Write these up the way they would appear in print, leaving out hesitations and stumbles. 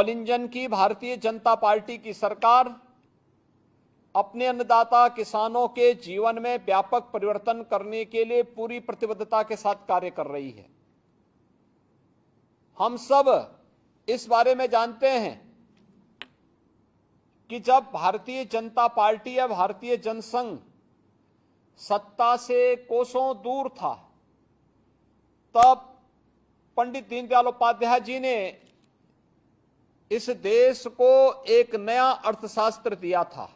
Double engine की Bharatiya Janata party की सरकार अपने अन्नदाता किसानों के जीवन में व्यापक परिवर्तन करने के लिए पूरी प्रतिबद्धता के साथ कार्य कर रही है। हम सब इस बारे में जानते हैं कि जब भारतीय जनता पार्टी या भारतीय जनसंघ सत्ता से कोसों दूर था, तब पंडित दीनदयाल उपाध्याय जी ने इस देश को एक नया अर्थशास्त्र दिया था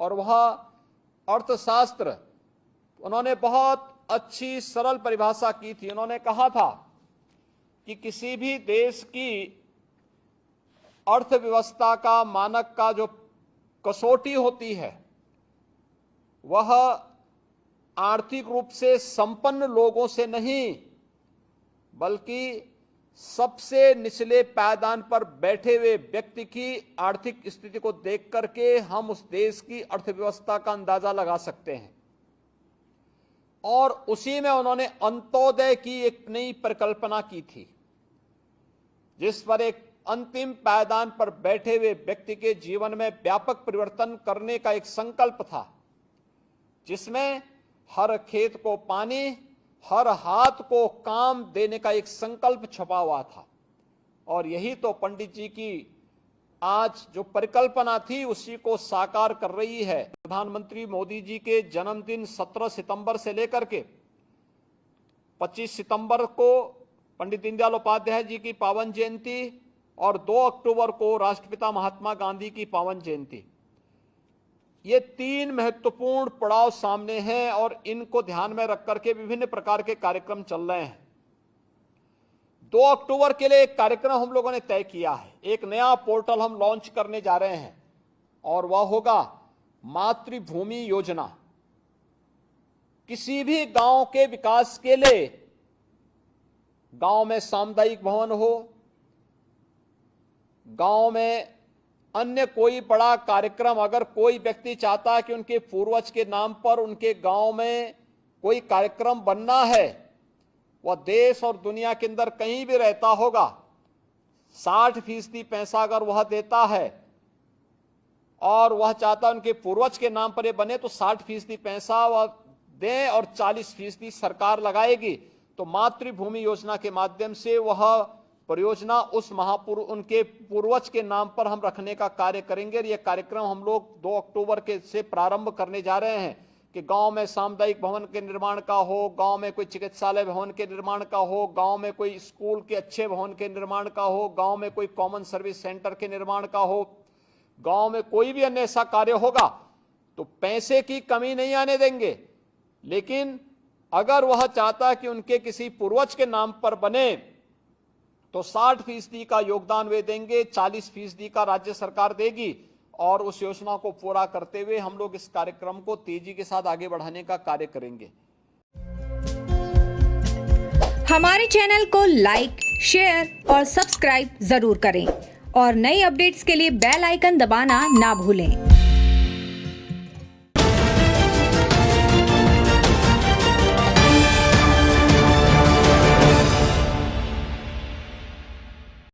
और वह अर्थशास्त्र उन्होंने बहुत अच्छी सरल परिभाषा की थी। उन्होंने कहा था कि किसी भी देश की अर्थव्यवस्था का मानक का जो कसौटी होती है वह आर्थिक रूप से संपन्न लोगों से नहीं बल्कि सबसे निचले पायदान पर बैठे हुए व्यक्ति की आर्थिक स्थिति को देख करके हम उस देश की अर्थव्यवस्था का अंदाजा लगा सकते हैं। और उसी में उन्होंने अंत्योदय की एक नई परिकल्पना की थी, जिस पर एक अंतिम पायदान पर बैठे हुए व्यक्ति के जीवन में व्यापक परिवर्तन करने का एक संकल्प था, जिसमें हर खेत को पानी, हर हाथ को काम देने का एक संकल्प छुपा हुआ था। और यही तो पंडित जी की आज जो परिकल्पना थी उसी को साकार कर रही है। प्रधानमंत्री मोदी जी के जन्मदिन 17 सितंबर से लेकर के 25 सितंबर को पंडित दीनदयाल उपाध्याय जी की पावन जयंती और 2 अक्टूबर को राष्ट्रपिता महात्मा गांधी की पावन जयंती, ये 3 महत्वपूर्ण पड़ाव सामने हैं और इनको ध्यान में रख करके विभिन्न प्रकार के कार्यक्रम चल रहे हैं। 2 अक्टूबर के लिए एक कार्यक्रम हम लोगों ने तय किया है। एक नया पोर्टल हम लॉन्च करने जा रहे हैं और वह होगा मातृभूमि योजना। किसी भी गांव के विकास के लिए, गांव में सामुदायिक भवन हो, गांव में अन्य कोई बड़ा कार्यक्रम, अगर कोई व्यक्ति चाहता है कि उनके पूर्वज के नाम पर उनके गांव में कोई कार्यक्रम बनना है, वह देश और दुनिया के अंदर कहीं भी रहता होगा, 60% पैसा अगर वह देता है और वह चाहता है उनके पूर्वज के नाम पर ये बने तो 60% पैसा वह दें और 40% सरकार लगाएगी। तो मातृभूमि योजना के माध्यम से वह परियोजना उस उनके पूर्वज के नाम पर हम रखने का कार्य करेंगे। यह कार्यक्रम हम लोग 2 अक्टूबर के से प्रारंभ करने जा रहे हैं कि गांव में सामुदायिक भवन के निर्माण का हो, गांव में कोई चिकित्सालय भवन के निर्माण का हो, गांव में कोई स्कूल के अच्छे भवन के निर्माण का हो, गांव में कोई कॉमन सर्विस सेंटर के निर्माण का हो, गांव में कोई भी अन्य ऐसा कार्य होगा तो पैसे की कमी नहीं आने देंगे। लेकिन अगर वह चाहता है कि उनके किसी पूर्वज के नाम पर बने तो 60% का योगदान वे देंगे, 40% का राज्य सरकार देगी और उस योजना को पूरा करते हुए हम लोग इस कार्यक्रम को तेजी के साथ आगे बढ़ाने का कार्य करेंगे। हमारे चैनल को लाइक, शेयर और सब्सक्राइब जरूर करें और नई अपडेट्स के लिए बेल आइकन दबाना ना भूलें।